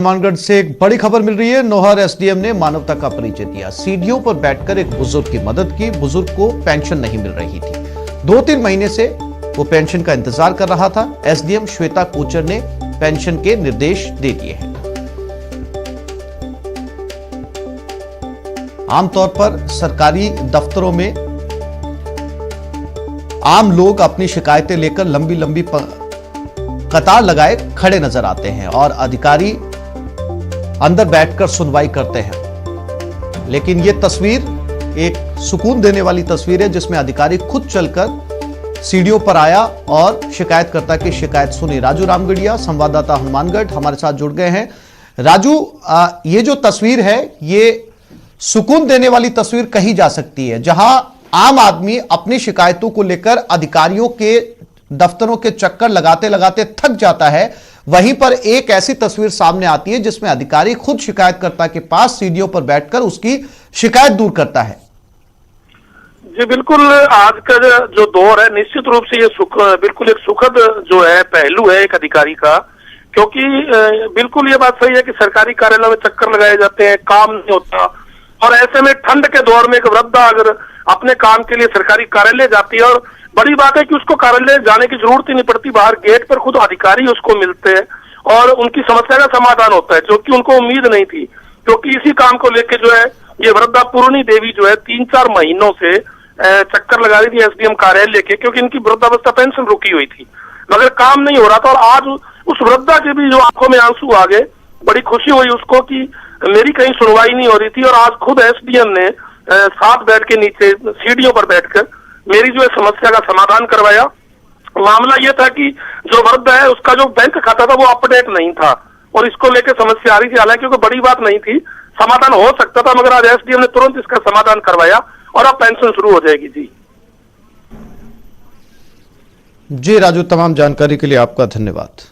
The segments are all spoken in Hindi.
हनुमानगढ़ से एक बड़ी खबर मिल रही है। नौहर एसडीएम ने मानवता का परिचय दिया। सीढ़ियों पर बैठकर एक बुजुर्ग की मदद की। बुजुर्ग को पेंशन नहीं मिल रही थी। 2-3 महीने से वो पेंशन का इंतजार कर रहा था। एसडीएम श्वेता कोचर ने पेंशन के निर्देश दे दिए हैं। आमतौर पर सरकारी दफ्तरों में आम लोग अपनी शिकायतें लेकर लंबी लंबी कतार लगाए खड़े नजर आते हैं और अधिकारी अंदर बैठकर सुनवाई करते हैं। लेकिन यह तस्वीर एक सुकून देने वाली तस्वीर है, जिसमें अधिकारी खुद चलकर सीढ़ियों पर आया और शिकायतकर्ता की शिकायत सुनी। राजू रामगढ़िया, संवाददाता हनुमानगढ़, हमारे साथ जुड़ गए हैं। राजू, ये जो तस्वीर है, ये सुकून देने वाली तस्वीर कही जा सकती है, जहां आम आदमी अपनी शिकायतों को लेकर अधिकारियों के दफ्तरों के चक्कर लगाते लगाते थक जाता है। वहीं पर एक ऐसी तस्वीर सामने आती है जिसमें अधिकारी खुद शिकायतकर्ता के पास सीढ़ियों पर बैठकर उसकी शिकायत दूर करता है। जी बिल्कुल, आज का जो दौर है निश्चित रूप से ये बिल्कुल एक सुखद जो है पहलू है एक अधिकारी का, क्योंकि बिल्कुल ये बात सही है कि सरकारी कार्यालय में चक्कर लगाए जाते हैं, काम नहीं होता। और ऐसे में ठंड के दौर में एक वृद्धा अगर अपने काम के लिए सरकारी कार्यालय जाती है, और बड़ी बात है कि उसको कार्यालय जाने की जरूरत ही नहीं पड़ती, बाहर गेट पर खुद अधिकारी उसको मिलते हैं और उनकी समस्या का समाधान होता है, जो कि उनको उम्मीद नहीं थी। क्योंकि इसी काम को लेकर जो है ये वृद्धा पूर्णी देवी जो है 3-4 महीनों से चक्कर लगा रही थी एसडीएम कार्यालय के, क्योंकि इनकी वृद्धावस्था पेंशन रुकी हुई थी, मगर काम नहीं हो रहा था। और आज उस वृद्धा के भी जो आंखों में आंसू आ गए, बड़ी खुशी हुई उसको कि मेरी कहीं सुनवाई नहीं हो रही थी, और आज खुद एसडीएम ने साथ बैठ के नीचे सीढ़ियों पर बैठकर मेरी जो है समस्या का समाधान करवाया। मामला यह था कि जो वृद्ध है उसका जो बैंक खाता था वो अपडेट नहीं था, और इसको लेकर समस्या आ रही थी। हालांकि कोई बड़ी बात नहीं थी, समाधान हो सकता था, मगर आज एसडीएम ने तुरंत इसका समाधान करवाया और अब पेंशन शुरू हो जाएगी। जी राजू, तमाम जानकारी के लिए आपका धन्यवाद।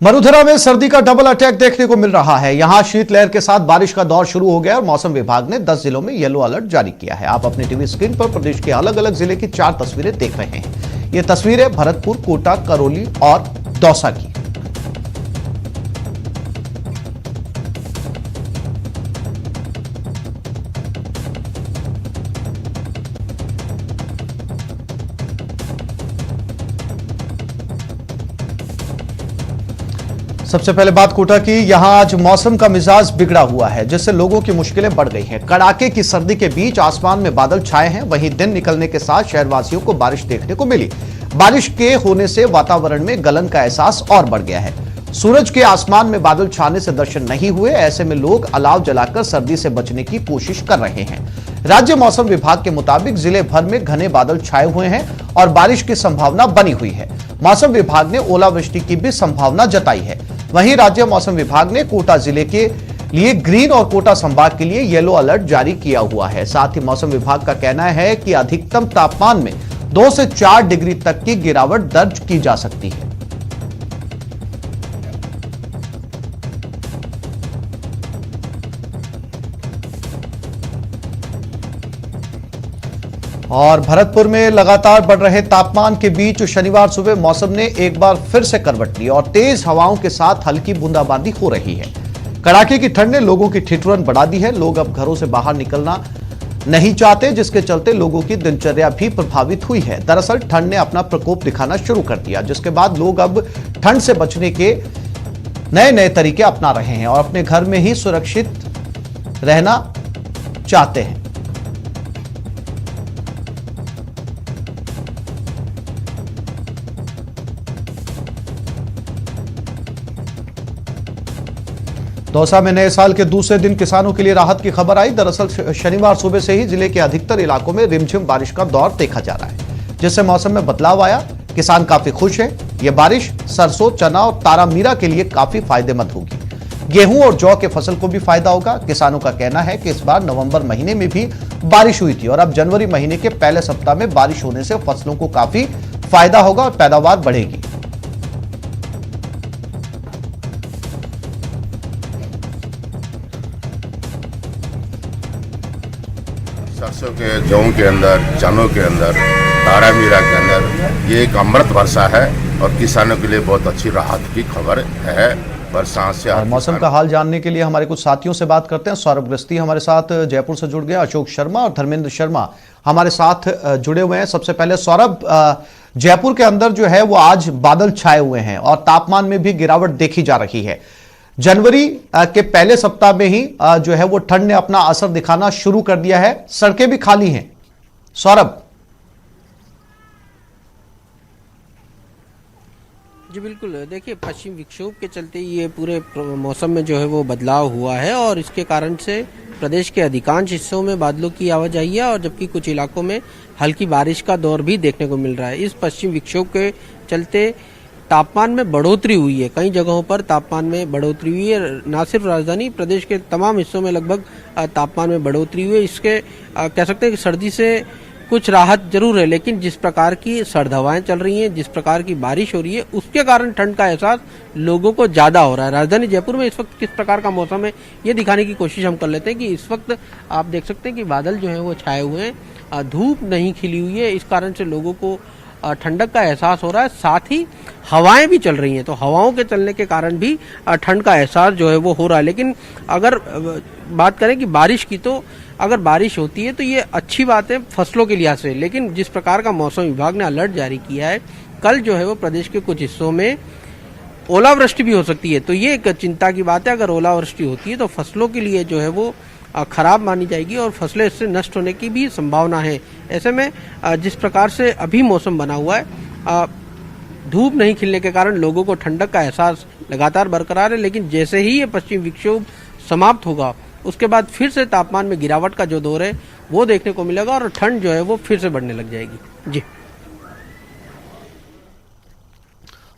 मरुधरा में सर्दी का डबल अटैक देखने को मिल रहा है। यहां शीतलहर के साथ बारिश का दौर शुरू हो गया और मौसम विभाग ने 10 जिलों में येलो अलर्ट जारी किया है। आप अपने टीवी स्क्रीन पर प्रदेश के अलग अलग जिले की 4 तस्वीरें देख रहे हैं। ये तस्वीरें भरतपुर, कोटा, करौली और दौसा की। सबसे पहले बात कोटा की। यहां आज मौसम का मिजाज बिगड़ा हुआ है, जिससे लोगों की मुश्किलें बढ़ गई हैं। कड़ाके की सर्दी के बीच आसमान में बादल छाए हैं। वहीं दिन निकलने के साथ शहरवासियों को बारिश देखने को मिली। बारिश के होने से वातावरण में गलन का एहसास और बढ़ गया है। सूरज के आसमान में बादल छाने से दर्शन नहीं हुए। ऐसे में लोग अलाव जलाकर सर्दी से बचने की कोशिश कर रहे हैं। राज्य मौसम विभाग के मुताबिक जिले भर में घने बादल छाए हुए हैं और बारिश की संभावना बनी हुई है। मौसम विभाग ने ओलावृष्टि की भी संभावना जताई है। वहीं राज्य मौसम विभाग ने कोटा जिले के लिए ग्रीन और कोटा संभाग के लिए येलो अलर्ट जारी किया हुआ है। साथ ही मौसम विभाग का कहना है कि अधिकतम तापमान में 2 से 4 डिग्री तक की गिरावट दर्ज की जा सकती है। और भरतपुर में लगातार बढ़ रहे तापमान के बीच शनिवार सुबह मौसम ने एक बार फिर से करवट ली और तेज हवाओं के साथ हल्की बूंदाबांदी हो रही है। कड़ाके की ठंड ने लोगों की ठिठुरन बढ़ा दी है। लोग अब घरों से बाहर निकलना नहीं चाहते, जिसके चलते लोगों की दिनचर्या भी प्रभावित हुई है। दरअसल ठंड ने अपना प्रकोप दिखाना शुरू कर दिया, जिसके बाद लोग अब ठंड से बचने के नए नए तरीके अपना रहे हैं और अपने घर में ही सुरक्षित रहना चाहते हैं। दौसा में नए साल के दूसरे दिन किसानों के लिए राहत की खबर आई। दरअसल शनिवार सुबह से ही जिले के अधिकतर इलाकों में रिमझिम बारिश का दौर देखा जा रहा है, जिससे मौसम में बदलाव आया। किसान काफी खुश हैं। यह बारिश सरसों, चना और तारा मीरा के लिए काफी फायदेमंद होगी। गेहूं और जौ के फसल को भी फायदा होगा। किसानों का कहना है कि इस बार नवंबर महीने में भी बारिश हुई थी और अब जनवरी महीने के पहले सप्ताह में बारिश होने से फसलों को काफी फायदा होगा और पैदावार बढ़ेगी। सरसों के जौ के अंदर, चनों के अंदर, तारा मीरा के अंदर ये एक अमृत वर्षा है और किसानों के लिए बहुत अच्छी राहत की खबर है। बरसात से और मौसम का हाल जानने के लिए हमारे कुछ साथियों से बात करते हैं। सौरभ गृहस्थी हमारे साथ जयपुर से जुड़ गए, अशोक शर्मा और धर्मेंद्र शर्मा हमारे साथ जुड़े हुए हैं। सबसे पहले सौरभ, जयपुर के अंदर जो है वो आज बादल छाए हुए हैं और तापमान में भी गिरावट देखी जा रही है। जनवरी के पहले सप्ताह में ही जो है वो ठंड ने अपना असर दिखाना शुरू कर दिया है, सड़कें भी खाली हैं। सौरभ। जी बिल्कुल, देखिए पश्चिम विक्षोभ के चलते ये पूरे मौसम में जो है वो बदलाव हुआ है और इसके कारण से प्रदेश के अधिकांश हिस्सों में बादलों की आवाजाही है और जबकि कुछ इलाकों में हल्की बारिश का दौर भी देखने को मिल रहा है। इस पश्चिम विक्षोभ के चलते तापमान में बढ़ोतरी हुई है, कई जगहों पर तापमान में बढ़ोतरी हुई है। न सिर्फ राजधानी, प्रदेश के तमाम हिस्सों में लगभग तापमान में बढ़ोतरी हुई है। इसके कह सकते हैं कि सर्दी से कुछ राहत जरूर है, लेकिन जिस प्रकार की सर्द हवाएं चल रही हैं, जिस प्रकार की बारिश हो रही है, उसके कारण ठंड का एहसास लोगों को ज्यादा हो रहा है। राजधानी जयपुर में इस वक्त किस प्रकार का मौसम है, ये दिखाने की कोशिश हम कर लेते हैं कि इस वक्त आप देख सकते हैं कि बादल जो है वो छाए हुए हैं, धूप नहीं खिली हुई है। इस कारण से लोगों को ठंडक का एहसास हो रहा है, साथ ही हवाएं भी चल रही हैं, तो हवाओं के चलने के कारण भी ठंड का एहसास जो है वो हो रहा है। लेकिन अगर बात करें कि बारिश की, तो अगर बारिश होती है तो ये अच्छी बात है फसलों के लिहाज से, लेकिन जिस प्रकार का मौसम विभाग ने अलर्ट जारी किया है, कल जो है वो प्रदेश के कुछ हिस्सों में ओलावृष्टि भी हो सकती है। तो ये एक चिंता की बात है, अगर ओलावृष्टि होती है तो फसलों के लिए जो है वो खराब मानी जाएगी और फसलें इससे नष्ट होने की भी संभावना है। ऐसे में जिस प्रकार से अभी मौसम बना हुआ है, धूप नहीं खिलने के कारण लोगों को ठंडक का एहसास लगातार बरकरार है, लेकिन जैसे ही ये पश्चिम विक्षोभ समाप्त होगा उसके बाद फिर से तापमान में गिरावट का जो दौर है वो देखने को मिलेगा और ठंड जो है वो फिर से बढ़ने लग जाएगी। जी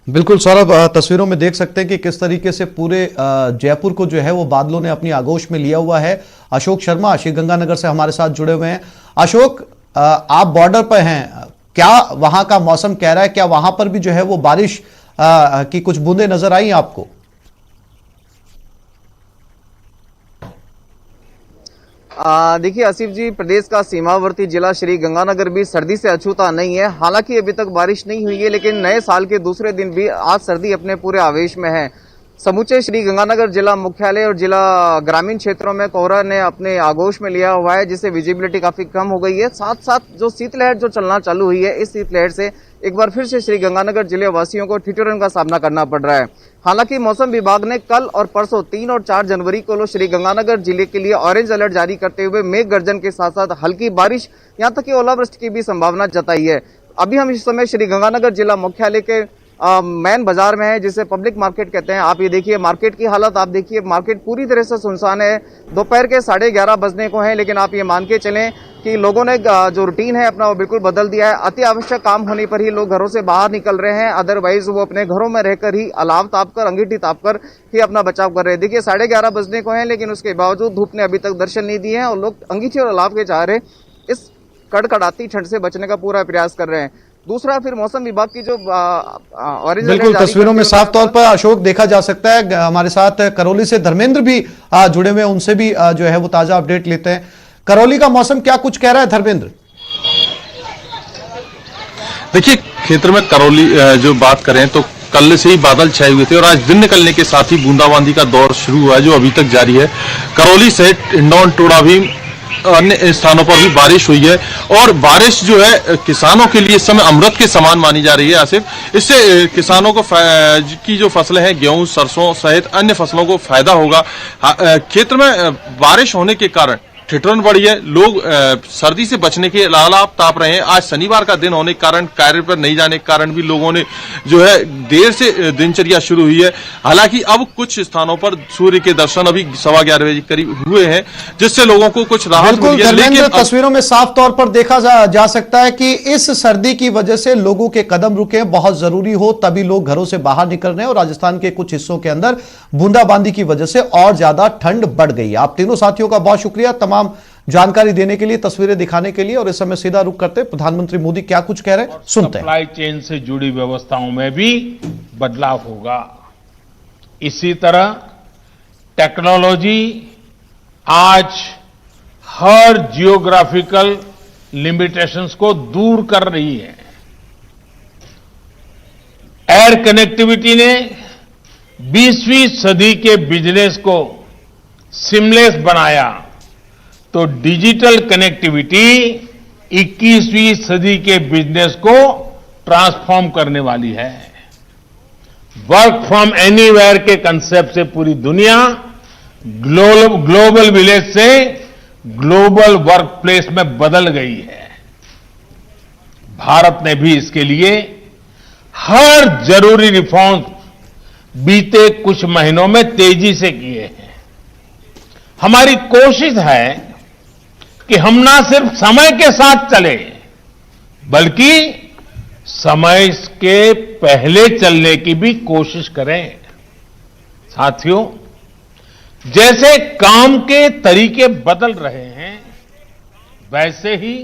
बिल्कुल सौरभ, तस्वीरों में देख सकते हैं कि किस तरीके से पूरे जयपुर को जो है वो बादलों ने अपनी आगोश में लिया हुआ है। अशोक शर्मा श्रीगंगानगर से हमारे साथ जुड़े हुए हैं। अशोक, आप बॉर्डर पर हैं, क्या वहां का मौसम कह रहा है? क्या वहां पर भी जो है वो बारिश की कुछ बूंदें नजर आई आपको? देखिए आसिफ जी, प्रदेश का सीमावर्ती जिला श्री गंगानगर भी सर्दी से अछूता नहीं है। हालांकि अभी तक बारिश नहीं हुई है, लेकिन नए साल के दूसरे दिन भी आज सर्दी अपने पूरे आवेश में है। समूचे श्री गंगानगर जिला मुख्यालय और जिला ग्रामीण क्षेत्रों में कोहरा ने अपने आगोश में लिया हुआ है, जिससे विजिबिलिटी काफी कम हो गई है। साथ साथ जो शीतलहर जो चलना चालू हुई है, इस शीतलहर से एक बार फिर से श्री गंगानगर जिले वासियों को ठिठुरन का सामना करना पड़ रहा है। हालांकि मौसम विभाग ने कल और परसों 3 और 4 जनवरी को श्री गंगानगर जिले के लिए ऑरेंज अलर्ट जारी करते हुए मेघ गर्जन के साथ साथ हल्की बारिश, यहाँ तक कि ओलावृष्टि की भी संभावना जताई है। अभी हम इस समय श्री गंगानगर जिला मुख्यालय के मैन बाजार में है, जिसे पब्लिक मार्केट कहते हैं। आप ये देखिए मार्केट की हालत, आप देखिए मार्केट पूरी तरह से सुनसान है। दोपहर के 11:30 बजने को हैं, लेकिन आप ये मान के चलें कि लोगों ने जो रूटीन है अपना वो बिल्कुल बदल दिया है। अति आवश्यक काम होने पर ही लोग घरों से बाहर निकल रहे हैं, अदरवाइज वो अपने घरों में रहकर ही अलाव तापकर, अंगीठी तापकर ही अपना बचाव कर रहे हैं। देखिए 11:30 बजने को हैं, लेकिन उसके बावजूद धूप ने अभी तक दर्शन नहीं दिए हैं और लोग अंगीठी और अलाव के सहारे इस कड़कड़ाती ठंड से बचने का पूरा प्रयास कर रहे हैं। दूसरा, फिर मौसम विभाग की जो बिल्कुल तस्वीरों में साफ तौर पर अशोक देखा जा सकता है। हमारे साथ करौली से धर्मेंद्र भी जुड़े हुए, उनसे भी जो है वो ताजा अपडेट लेते हैं। करौली का मौसम क्या कुछ कह रहा है धर्मेंद्र? देखिए क्षेत्र में करौली जो बात करें तो कल से ही बादल छाए हुए थे और आज दिन निकलने के साथ ही बूंदाबांदी का दौर शुरू हुआ है, जो अभी तक जारी है। करौली सहित हिंडौन, टोडा भी अन्य स्थानों पर भी बारिश हुई है और बारिश जो है किसानों के लिए इस समय अमृत के समान मानी जा रही है। आसिफ, इससे किसानों को की जो फसलें हैं, गेहूं, सरसों सहित अन्य फसलों को फायदा होगा। क्षेत्र में बारिश होने के कारण ठिठुरन बढ़ी है, लोग सर्दी से बचने के लालाप ताप रहे हैं। आज शनिवार का दिन होने के कारण, कार्य पर नहीं जाने के कारण भी लोगों ने जो है देर से दिनचर्या शुरू हुई है। हालांकि अब कुछ स्थानों पर सूर्य के दर्शन अभी 11:15 बजे करीब हुए हैं, जिससे लोगों को कुछ राहत मिली है। लेकिन तस्वीरों में साफ तौर पर देखा जा सकता है कि इस सर्दी की वजह से लोगों के कदम रुके, बहुत जरूरी हो तभी लोग घरों से बाहर निकल रहे हैं और राजस्थान के कुछ हिस्सों के अंदर बूंदाबांदी की वजह से और ज्यादा ठंड बढ़ गई। आप तीनों साथियों का बहुत शुक्रिया तमाम जानकारी देने के लिए, तस्वीरें दिखाने के लिए। और इस समय सीधा रुख करते हैं प्रधानमंत्री मोदी क्या कुछ कह रहे हैं, सुनते हैं। सप्लाई चेन से जुड़ी व्यवस्थाओं में भी बदलाव होगा। इसी तरह टेक्नोलॉजी आज हर जियोग्राफिकल लिमिटेशंस को दूर कर रही है। एयर कनेक्टिविटी ने 20वीं सदी के बिजनेस को सीमलेस बनाया, तो डिजिटल कनेक्टिविटी 21वीं सदी के बिजनेस को ट्रांसफॉर्म करने वाली है। वर्क फ्रॉम एनीवेयर के कंसेप्ट से पूरी दुनिया ग्लोबल विलेज से ग्लोबल वर्क प्लेस में बदल गई है। भारत ने भी इसके लिए हर जरूरी रिफॉर्म्स बीते कुछ महीनों में तेजी से किए हैं। हमारी कोशिश है कि हम ना सिर्फ समय के साथ चले, बल्कि समय के पहले चलने की भी कोशिश करें। साथियों, जैसे काम के तरीके बदल रहे हैं, वैसे ही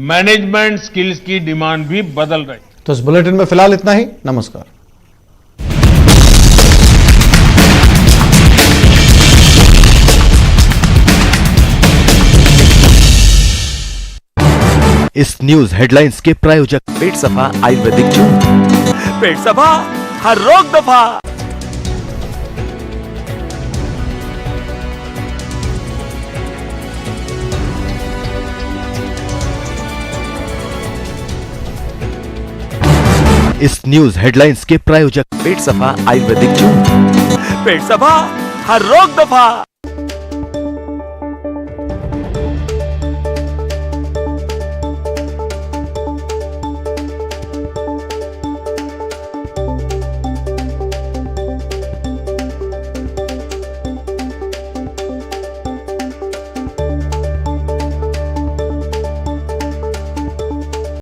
मैनेजमेंट स्किल्स की डिमांड भी बदल रही है। तो इस बुलेटिन में फिलहाल इतना ही। नमस्कार। इस न्यूज हेडलाइंस के प्रायोजक पेट सफा आयुर्वेदिक जूस। पेट सफा, हर रोग दफा। इस न्यूज हेडलाइंस के प्रायोजक पेट सफा आयुर्वेदिक जूस। पेट सफा, हर रोग दफा।